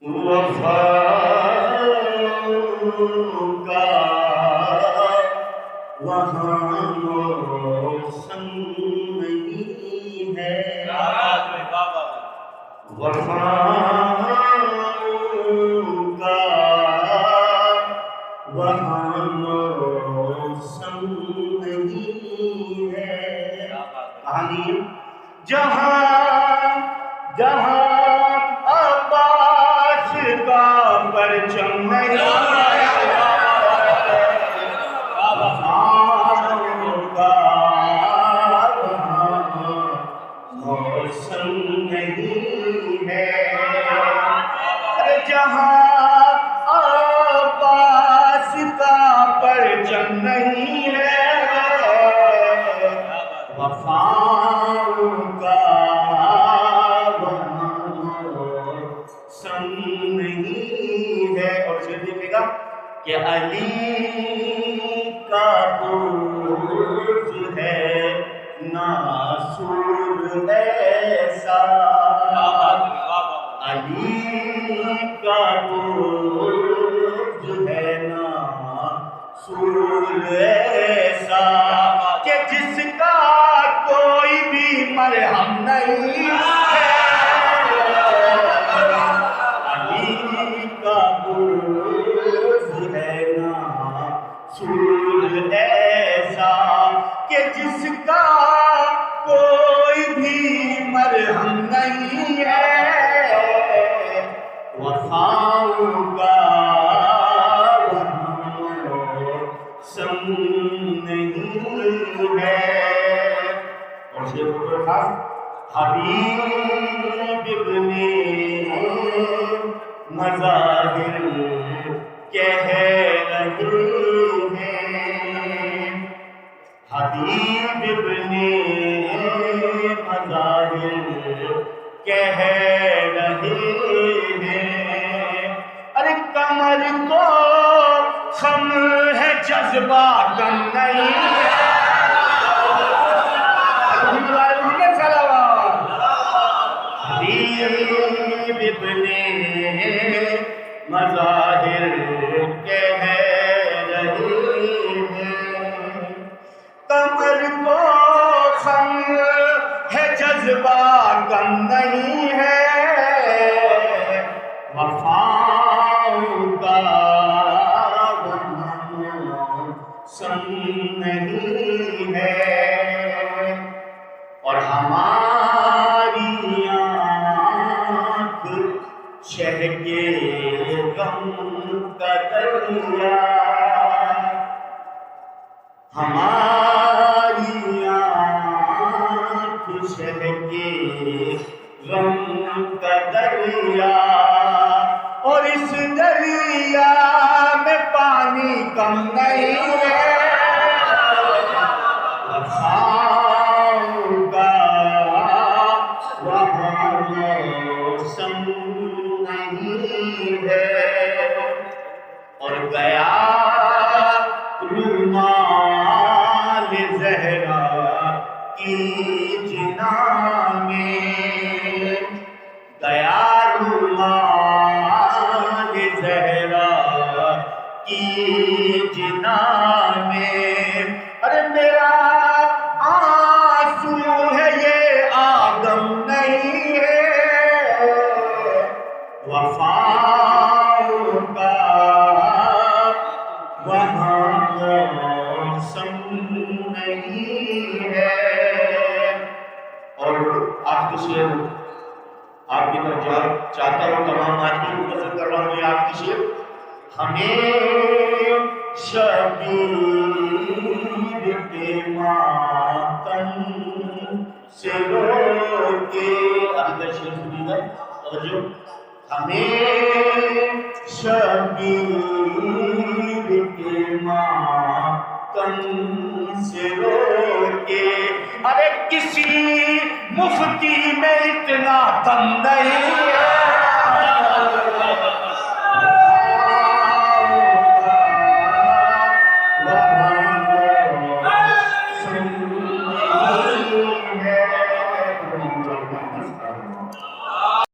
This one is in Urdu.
وفا کا وہاں موسم نہیں ہے، وفا کا وہاں موسم نہیں ہے۔ کہانی جہاں جہاں عباس کا پرچم نہیں ہے، موسم نہیں ہے۔ جہاں عباس کا پرچم نہیں ہے، وفا کا موسم نہیں ہے۔ اور پھر دیکھے گا کہ علی کا برج ہے ناسور ایسا، علی کا برج ہے ناسور ایسا کہ جس کا کوئی بھی مرہم نہیں ہے، علی کا برج ہے ناسور ایسا کہ جس کا کوئی بھی مرہم نہیں ہے، وفا کا موسم نہیں ہے۔ اور یہ خاص حبیب ابن مظاہر کہہ رہے ہیں، حبیب ابن مظاہر کہہ رہے ہیں، ارے کمر کو خم ہے جذبہ کم نہیں ہے۔ حبیب ابن مظاہر کہہ رہے ہیں، کمر کو خم ہے جذبہ کم نہیں ہے، وفا کا موسم نہیں ہے۔ اور ہماری آنکھ شہ کے غم کا دریا، ہماری آنکھ شہ کے غم کا دریا، اور اس دریا میں پانی کم نہیں ہے، وفا کا وہاں موسم نہیں ہے۔ اور گیا رومال زہرا کی جنا میں، گیا رومال زہرا کی جنا میں، ارے میرا آنسو ہے یہ آدم نہیں ہے، وفا کا وہاں موسم نہیں ہے۔ اور آخری شعر آپ کی طرف چاہتا ہوں، تمام آج کی متصل کر رہا ہوں، یہ آخری شعر، ہمیں شبیر کے ماتم سے روکے، آخر شعر سنی گا توجہ، ہمیں شبیر کے ماتم سے روکے، ارے کسی مفتی میں اتنا دم نہیں